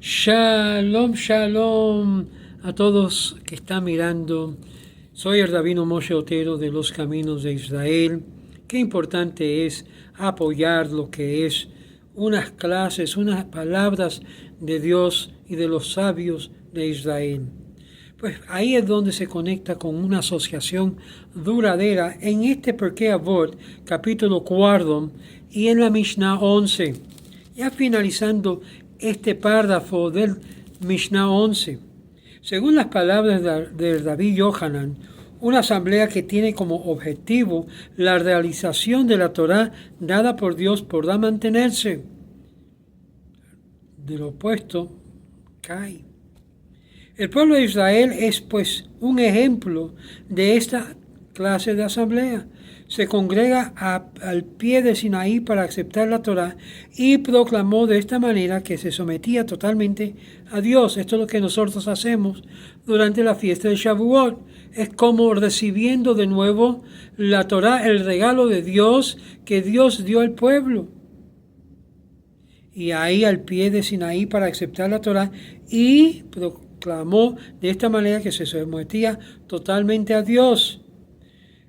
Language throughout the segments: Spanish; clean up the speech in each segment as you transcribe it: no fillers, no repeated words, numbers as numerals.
Shalom, shalom a todos que están mirando. Soy el Rabino Moshe Otero de los Caminos de Israel. Qué importante es apoyar lo que es unas clases, unas palabras de Dios y de los sabios de Israel. Pues ahí es donde se conecta con una asociación duradera en este Pirkei Avot, capítulo 4, y en la Mishnah 11. Ya finalizando este párrafo del Mishnah 11. Según las palabras de Rabbi Yohanan, una asamblea que tiene como objetivo la realización de la Torá dada por Dios podrá mantenerse. De lo opuesto, cae. El pueblo de Israel es pues un ejemplo de esta clase de asamblea. Se congrega al pie de Sinaí para aceptar la Torá y proclamó de esta manera que se sometía totalmente a Dios. Esto es lo que nosotros hacemos durante la fiesta de Shavuot. Es como recibiendo de nuevo la Torá, el regalo de Dios que Dios dio al pueblo. Y ahí al pie de Sinaí para aceptar la Torá y proclamó de esta manera que se sometía totalmente a Dios.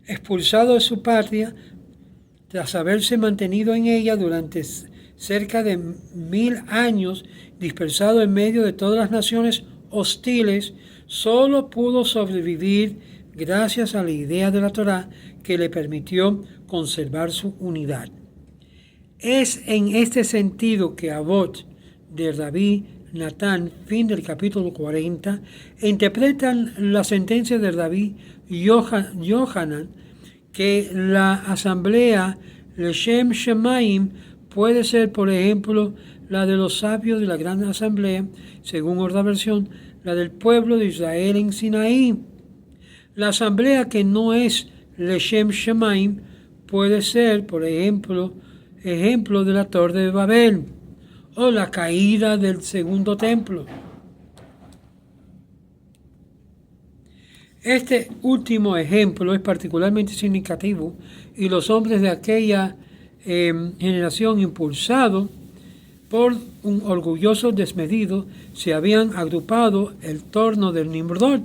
Expulsado de su patria, tras haberse mantenido en ella durante cerca de 1000 años, dispersado en medio de todas las naciones hostiles, solo pudo sobrevivir gracias a la idea de la Torá que le permitió conservar su unidad. Es en este sentido que Avot de Rabbi Natán, fin del capítulo 40, interpretan la sentencia de Rabbi Yohanan que la asamblea Leshem Shemaim puede ser, por ejemplo, la de los sabios de la gran asamblea, según otra versión, la del pueblo de Israel en Sinaí. La asamblea que no es Leshem Shemaim puede ser, por ejemplo de la Torre de Babel o la caída del segundo templo. Este último ejemplo es particularmente significativo y los hombres de aquella generación, impulsados por un orgulloso desmedido, se habían agrupado en torno del Nimrod.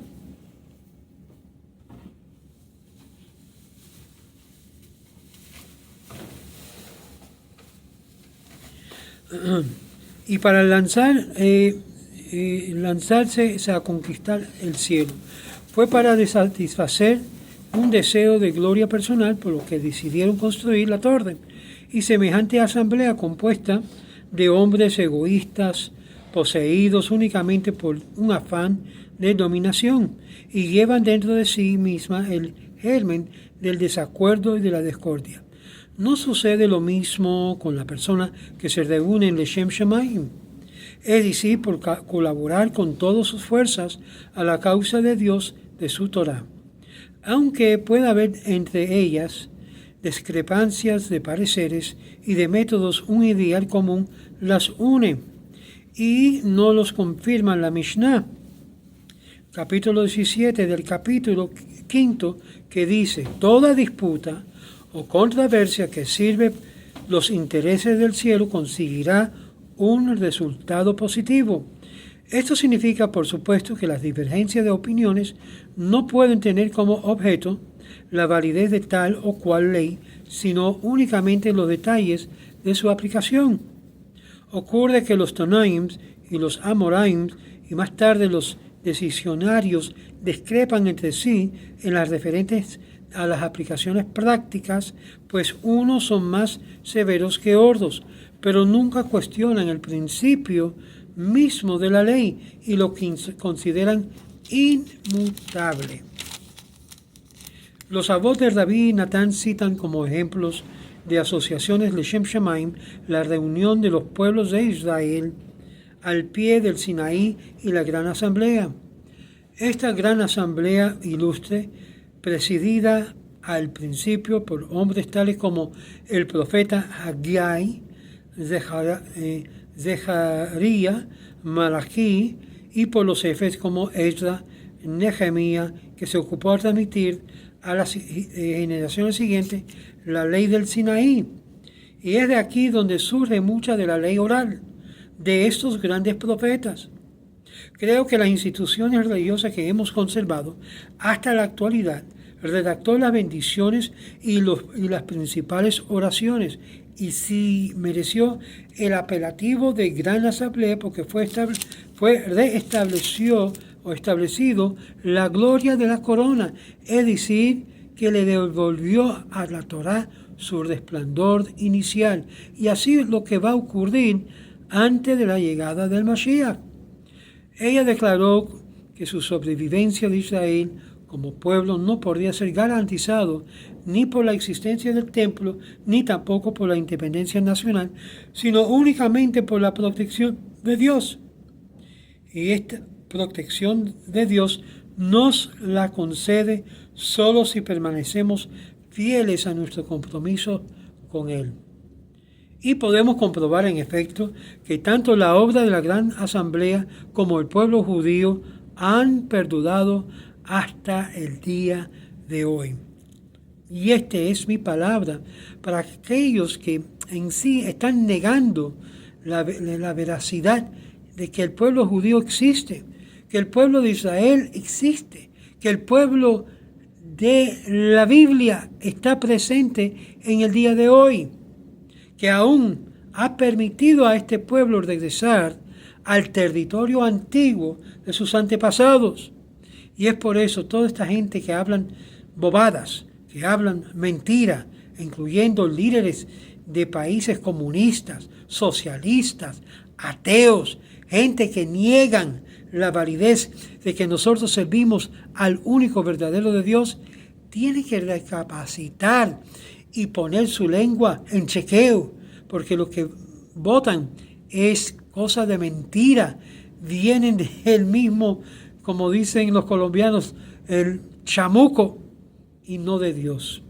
Y para lanzarse a conquistar el cielo. Fue para satisfacer un deseo de gloria personal, por lo que decidieron construir la torre. Y semejante asamblea compuesta de hombres egoístas, poseídos únicamente por un afán de dominación, y llevan dentro de sí misma el germen del desacuerdo y de la discordia. No sucede lo mismo con la persona que se reúne en Leshem Shemaim, es decir, por colaborar con todas sus fuerzas a la causa de Dios de su Torá. Aunque pueda haber entre ellas discrepancias de pareceres y de métodos, un ideal común las une y no los confirma la Mishnah, capítulo 17 del capítulo 5, que dice: toda disputa o controversia que sirve los intereses del cielo conseguirá un resultado positivo. Esto significa, por supuesto, que las divergencias de opiniones no pueden tener como objeto la validez de tal o cual ley, sino únicamente los detalles de su aplicación. Ocurre que los Tonaim y los Amoraim y más tarde los decisionarios discrepan entre sí en las referentes a las aplicaciones prácticas, pues unos son más severos que otros, pero nunca cuestionan el principio mismo de la ley y lo que consideran inmutable. Los Avot de Rabbi Natán citan como ejemplos de asociaciones Leshem Shemaim la reunión de los pueblos de Israel al pie del Sinaí y la gran asamblea. Esta gran asamblea ilustre, presidida al principio por hombres tales como el profeta Haggai, Zeharía, Malaquí, y por los jefes como Ezra, Nehemías, que se ocupó de transmitir a las generaciones siguientes la ley del Sinaí. Y es de aquí donde surge mucha de la ley oral. de estos grandes profetas. Creo que las instituciones religiosas que hemos conservado hasta la actualidad redactó las bendiciones y las principales oraciones, y sí mereció el apelativo de Gran Asamblea porque fue establecido la gloria de la corona, es decir, que le devolvió a la Torá su resplandor inicial, y así es lo que va a ocurrir antes de la llegada del Mashiach. Ella declaró que su sobrevivencia de Israel como pueblo no podría ser garantizado ni por la existencia del templo, ni tampoco por la independencia nacional, sino únicamente por la protección de Dios. Y esta protección de Dios nos la concede solo si permanecemos fieles a nuestro compromiso con Él. Y podemos comprobar en efecto que tanto la obra de la Gran Asamblea como el pueblo judío han perdurado hasta el día de hoy. Y esta es mi palabra para aquellos que en sí están negando la veracidad de que el pueblo judío existe, que el pueblo de Israel existe, que el pueblo de la Biblia está presente en el día de hoy, que aún ha permitido a este pueblo regresar al territorio antiguo de sus antepasados. Y es por eso toda esta gente que hablan bobadas, que hablan mentira, incluyendo líderes de países comunistas, socialistas, ateos, gente que niegan la validez de que nosotros servimos al único verdadero de Dios, tiene que recapacitar y poner su lengua en chequeo, porque lo que votan es cosa de mentira, vienen del mismo, como dicen los colombianos, el chamuco, y no de Dios,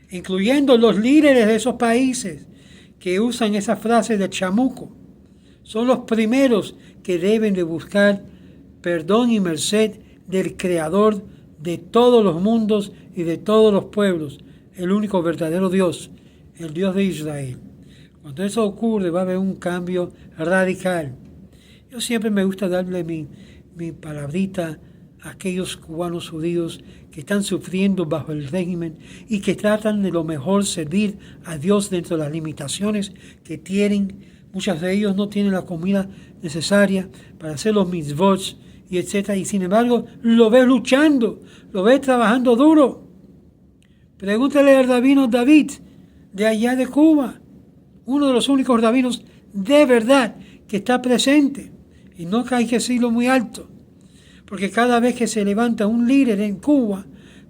incluyendo los líderes de esos países que usan esa frase de chamuco. Son los primeros que deben de buscar perdón y merced del Creador de todos los mundos y de todos los pueblos, el único verdadero Dios, el Dios de Israel. Cuando eso ocurre va a haber un cambio radical. Yo siempre me gusta darle mi palabrita a aquellos cubanos judíos que están sufriendo bajo el régimen y que tratan de lo mejor servir a Dios dentro de las limitaciones que tienen. Muchos de ellos no tienen la comida necesaria para hacer los mitzvot y etc. Y sin embargo lo ves luchando, lo ves trabajando duro. Pregúntale al rabino David de allá de Cuba, uno de los únicos rabinos de verdad que está presente. Y no hay que decirlo muy alto, porque cada vez que se levanta un líder en Cuba,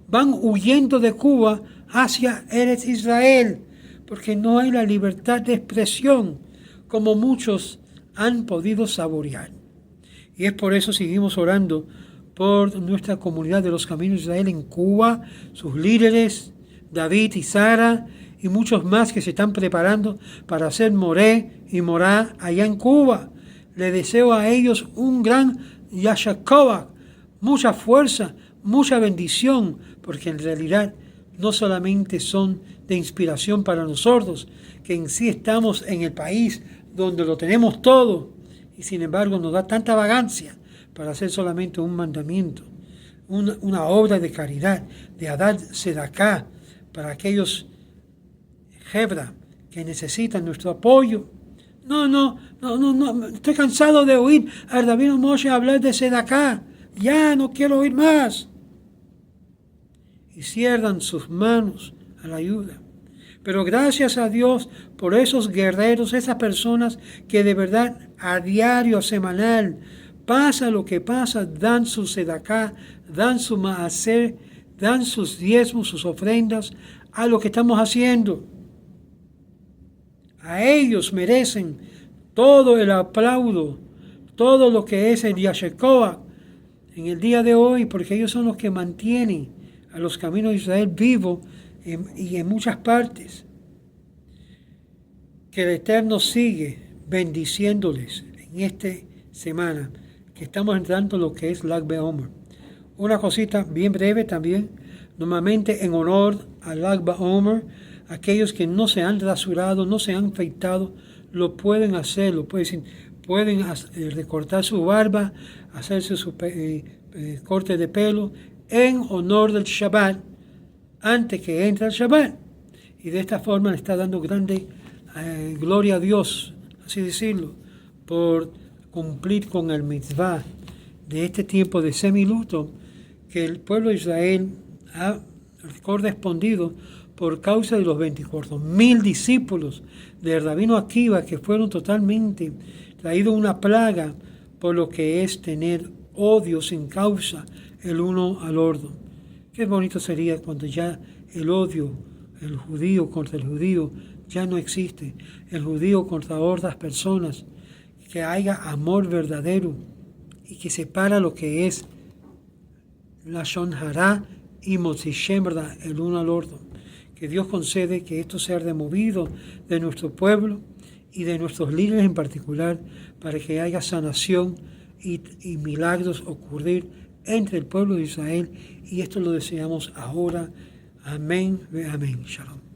van huyendo de Cuba hacia Eretz Israel, porque no hay la libertad de expresión como muchos han podido saborear. Y es por eso seguimos orando por nuestra comunidad de los Caminos de Israel en Cuba, sus líderes, David y Sara, y muchos más que se están preparando para hacer Moré y Morá allá en Cuba. Le deseo a ellos un gran Yashakova, mucha fuerza, mucha bendición, porque en realidad no solamente son de inspiración para nosotros, que en sí estamos en el país donde lo tenemos todo, y sin embargo nos da tanta vagancia para hacer solamente un mandamiento, una obra de caridad, de dar sedaká para aquellos Hebra que necesitan nuestro apoyo. No, estoy cansado de oír al rabino Moshe hablar de sedaká, ya no quiero oír más. Y cierran sus manos a la ayuda. Pero gracias a Dios por esos guerreros, esas personas que de verdad a diario, semanal, pasa lo que pasa, dan su sedaká, dan su maaser, dan sus diezmos, sus ofrendas a lo que estamos haciendo. A ellos merecen todo el aplauso, todo lo que es el Yashekova en el día de hoy, porque ellos son los que mantienen a los Caminos de Israel vivos y en muchas partes. Que el Eterno sigue bendiciéndoles en esta semana, que estamos entrando en lo que es Lag BaOmer. Una cosita bien breve también, normalmente en honor a Lag BaOmer, aquellos que no se han rasurado, no se han afeitado, lo pueden hacer, lo pueden decir, pueden recortar su barba, hacerse su corte de pelo en honor del Shabbat, antes que entre el Shabbat. Y de esta forma le está dando grande gloria a Dios, así decirlo, por cumplir con el mitzvah de este tiempo de semiluto que el pueblo de Israel ha correspondido por causa de los 24,000 discípulos del rabino Akiva que fueron totalmente traídos una plaga por lo que es tener odio sin causa el uno al otro. Qué bonito sería cuando ya el odio, el judío contra el judío, ya no existe. El judío contra otras personas, que haya amor verdadero y que separa lo que es Lashon Hará y Motzi Shem, ¿verdad?, el uno al otro. Que Dios concede que esto sea removido de nuestro pueblo y de nuestros líderes en particular, para que haya sanación y milagros ocurrir entre el pueblo de Israel, y esto lo deseamos ahora. Amén, amén. Shalom.